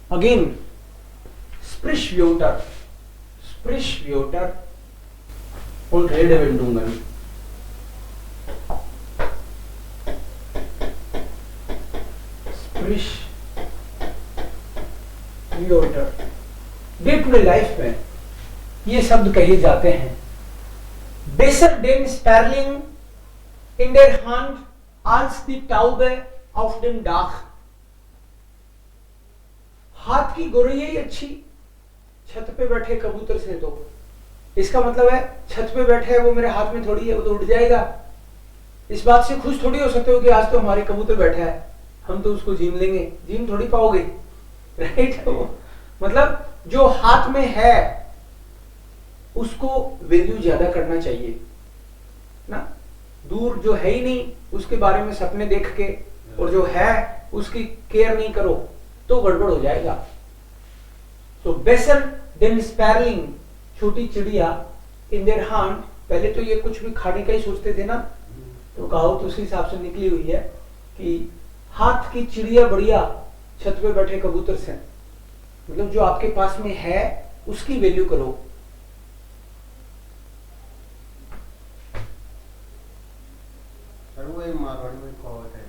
Again, Sprichwörter. Sprichwörter und Redewendungen. Sprichwörter. Day to day life में ये शब्द कहे जाते हैं. Besser den Sperling in der Hand als die Taube auf dem Dach. हाथ की गोरैया ही अच्छी छत पे बैठे कबूतर से. तो इसका मतलब है छत पे बैठे है वो मेरे हाथ में थोड़ी है, वो तो उड़ जाएगा. इस बात से खुश थोड़ी हो सकते हो कि आज तो हमारे कबूतर बैठा है, हम तो उसको जीन लेंगे. जीन थोड़ी पाओगे, राइट. मतलब जो हाथ में है उसको वैल्यू ज्यादा करना चाहिए ना. दूर जो है ही नहीं उसके बारे में सपने देख के और जो है उसकी केयर नहीं करो तो गड़बड़ हो जाएगा. तो बेसर देन स्पैरलिंग, छोटी चिड़िया, इन देयर हैंड. पहले तो ये कुछ भी खाने का ही सोचते थे ना, तो कहावत उसी हिसाब से निकली हुई है कि हाथ की चिड़िया बढ़िया छत पे बैठे कबूतर से. मतलब जो आपके पास में है उसकी वैल्यू करो. वो मारवाड़ी में कहावत है,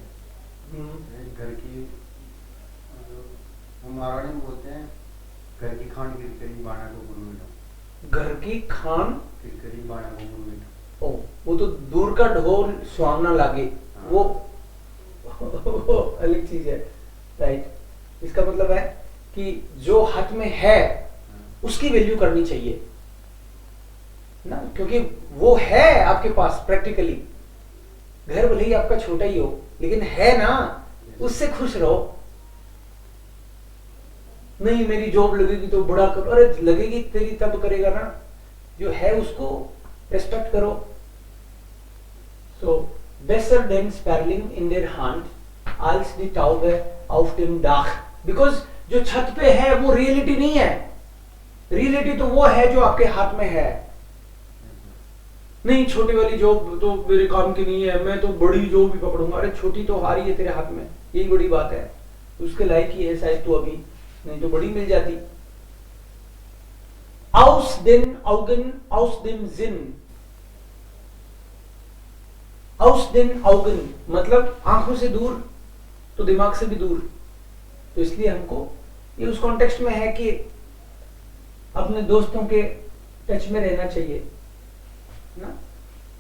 घर की, वो मारवाड़ी में बोलते हैं घर की खान किरकरी बाणा को गुण मीठा. घर की खान किरकरी बाणा को गुण मीठा. ओ, वो तो दूर का ढोल सुहावना लागे. हाँ. वो अलग चीज है, राइट. इसका मतलब है कि जो हाथ में है उसकी वैल्यू करनी चाहिए ना, क्योंकि वो है आपके पास प्रैक्टिकली. घर भले ही आपका छोटा ही हो लेकिन है ना, उससे खुश रहो. नहीं मेरी जॉब लगेगी तो बड़ा करो, अरे लगेगी तेरी तब करेगा ना. जो है उसको रेस्पेक्ट करो. सो besser den Sperling in der Hand als die Taube auf dem Dach. Because जो छत पे है वो रियलिटी नहीं है. रियलिटी तो वो है जो आपके हाथ में है. नहीं छोटी वाली जॉब तो मेरे काम की नहीं है, मैं तो बड़ी जॉब भी पकड़ूंगा. अरे छोटी तो हारी है तेरे हाथ में, यही बड़ी बात है. उसके लायक ही है शायद तो अभी, नहीं तो बड़ी मिल जाती. Aus den Augen, aus dem Sinn. Aus den Augen मतलब आंखों से दूर तो दिमाग से भी दूर. तो इसलिए हमको ये उस कॉन्टेक्स्ट में है कि अपने दोस्तों के टच में रहना चाहिए ना.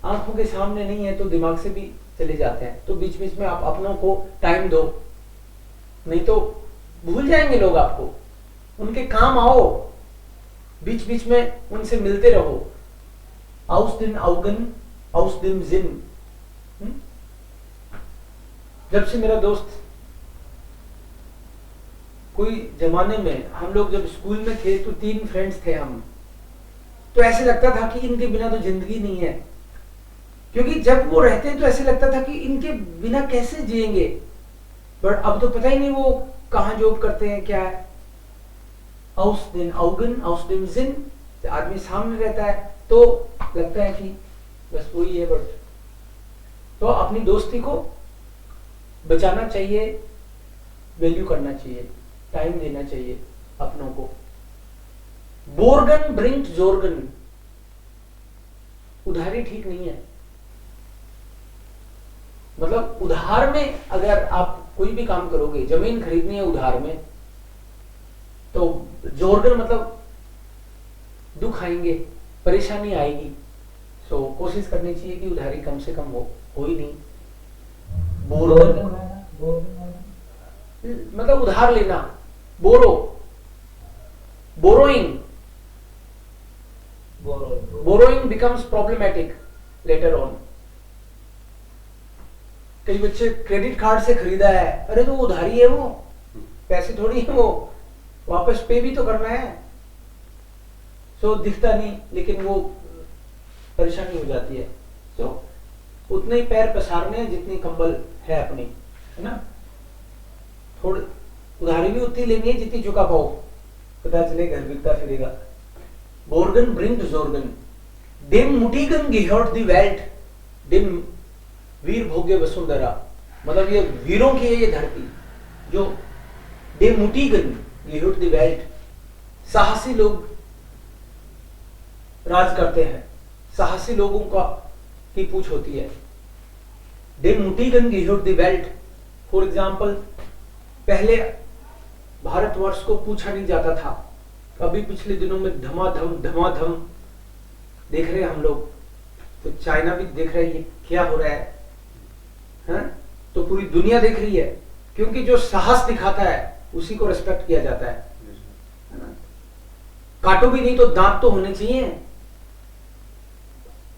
आंखों के सामने नहीं है तो दिमाग से भी चले जाते हैं. तो बीच बीच में आप अपनों को टाइम दो, नहीं तो भूल जाएंगे लोग आपको. उनके काम आओ, बीच बीच में उनसे मिलते रहो. Aus den Augen, aus dem Sinn. जब से मेरा दोस्त, कोई जमाने में हम लोग जब स्कूल में थे तो 3 फ्रेंड्स थे हम, तो ऐसे लगता था कि इनके बिना तो जिंदगी नहीं है. क्योंकि जब वो रहते हैं तो ऐसे लगता था कि इनके बिना कैसे जिएंगे. बट अब तो पता ही नहीं वो कहाँ जॉब करते हैं, क्या है. Aus den Augen, aus dem Sinn. आदमी सामने रहता है तो लगता है कि बस वही है. बट तो अपनी दोस्ती को बचाना चाहिए, वैल्यू करना चाहिए, टाइम देना चाहिए अपनों को. बोर्गन ब्रिंट जोर्गन, उधारी ठीक नहीं है. मतलब उधार में अगर आप कोई भी काम करोगे, जमीन खरीदनी है उधार में, तो जोर्गन मतलब दुख आएंगे, परेशानी आएगी. सो कोशिश करनी चाहिए कि उधारी कम से कम हो ही नहीं. बोर्गन मतलब उधार लेना. Borrow, borrowing, borrowing becomes problematic later on. कई बच्चे क्रेडिट कार्ड से खरीदा है, अरे तो उधारी है, वो पैसे थोड़ी है, वो वापस पे भी तो करना है. सो दिखता नहीं लेकिन वो परेशानी हो जाती है. सो उतने ही पैर पसारने जितनी कंबल है अपनी, है ना. थोड़ी उधारी भी उतनी लेनी है जितनी चुका पाओ, पता चले घर बिकता फिरेगा. बोर्गन ब्रिंट जोर्गन. डेम मुटीगन गिहर्ट दी वेल्ट, डेम वीर भोग्य वसुंधरा. मतलब ये वीरों की है ये धरती. जो डेम मुटीगन, gehört die Welt, साहसी लोग राज करते हैं, साहसी लोगों का की पूछ होती है। Dem Mutigen gehört die Welt, for example पहले भारतवर्ष को पूछा नहीं जाता था, अभी पिछले दिनों में धमाधम देख रहे हैं हम लोग, तो चाइना भी देख रहा है ये क्या हो रहा है, हैं? तो पूरी दुनिया देख रही है, क्योंकि जो साहस दिखाता है उसी को रिस्पेक्ट किया जाता है ना? काटो भी नहीं तो दांत तो होने चाहिए,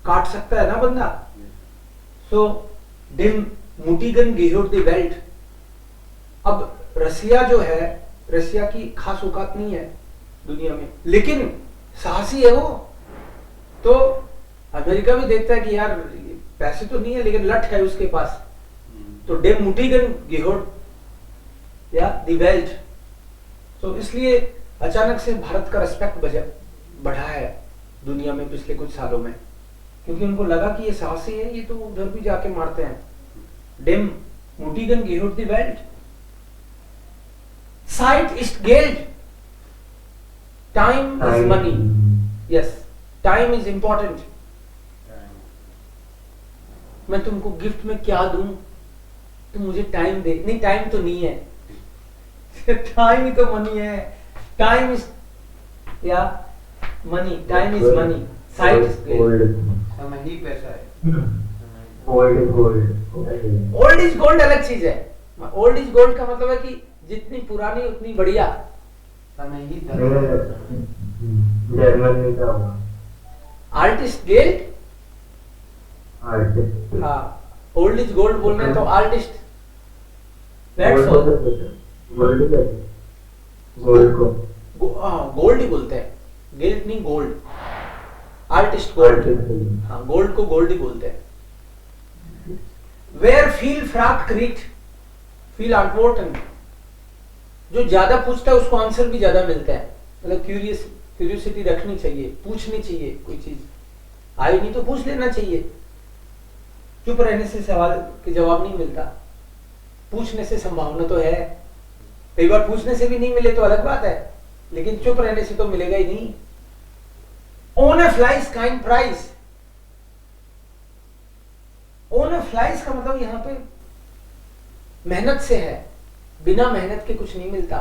काट सकता है ना बंदा। सो डेम मुटीगन gehört die Welt। अब रसिया जो है, रसिया की खास औकात नहीं है दुनिया में, लेकिन साहसी है वो, तो अमेरिका भी देखता है कि यार पैसे तो नहीं है लेकिन लठ है उसके पास, तो डेम मुटीगन gehört या die Welt। तो इसलिए अचानक से भारत का रिस्पेक्ट बढ़ा है दुनिया में पिछले कुछ सालों में, क्योंकि उनको लगा कि ये साहसी है, ये तो उधर भी जाके मारते हैं। डेम मुटीगन gehört die Welt। Zeit ist Geld, time is money। yes, time is important। मैं तुमको गिफ्ट में क्या दूं, तुम मुझे टाइम दे, नहीं टाइम तो नहीं है टाइम ही तो मनी है, टाइम इज या money, time is money, site is gold, समय ही पैसा है। ओल्ड इज गोल्ड अलग चीज है। ओल्ड इज गोल्ड का मतलब है कि जितनी पुरानी उतनी बढ़िया। समय ही जर्मनी का हुआ आर्टिस्ट गेल्ड, आर्टिस्ट, हाँ ओल्ड इज गोल्ड बोलना है तो आर्टिस्ट, दैट्स ऑल। गोल्ड को गोल्ड ही बोलते हैं, गिल्ड नहीं गोल्ड, आर्टिस्ट गोल्ड, हाँ गोल्ड को गोल्ड ही बोलते हैं। वेयर फील फ्रैक्ट क्रिट फील इम्पोर्टेंट, जो ज्यादा पूछता है उसको आंसर भी ज्यादा मिलता है, मतलब क्यूरियोसिटी रखनी चाहिए, पूछनी चाहिए, कोई चीज आई नहीं तो पूछ लेना चाहिए। चुप रहने से सवाल के जवाब नहीं मिलता, पूछने से संभावना तो है, कई बार पूछने से भी नहीं मिले तो अलग बात है, लेकिन चुप रहने से तो मिलेगा ही नहीं। ओन ए फ्लाइज काइंड प्राइस, ओन ए फ्लाइज का मतलब यहां पे मेहनत से है, बिना मेहनत के कुछ नहीं मिलता,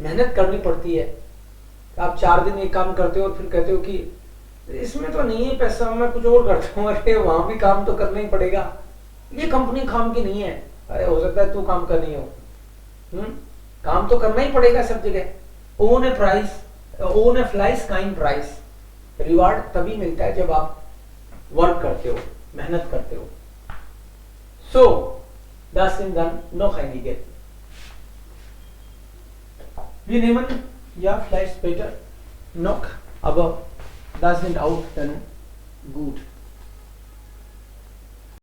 मेहनत करनी पड़ती है। आप 4 दिन एक काम करते हो और फिर कहते हो कि इसमें तो नहीं है पैसा, मैं कुछ और करता हूँ, अरे वहां भी काम तो करना ही पड़ेगा, ये कंपनी काम की नहीं है, अरे हो सकता है तू काम कर नहीं हो, काम तो करना ही पड़ेगा सब जगह। ओन ए प्राइस, ओन ए फ्लाइज काइंड प्राइस, रिवार्ड तभी मिलता है जब आप वर्क करते हो, मेहनत करते हो। सो das sind dann noch einige. Wir nehmen ja vielleicht später noch, aber das sind auch dann gut.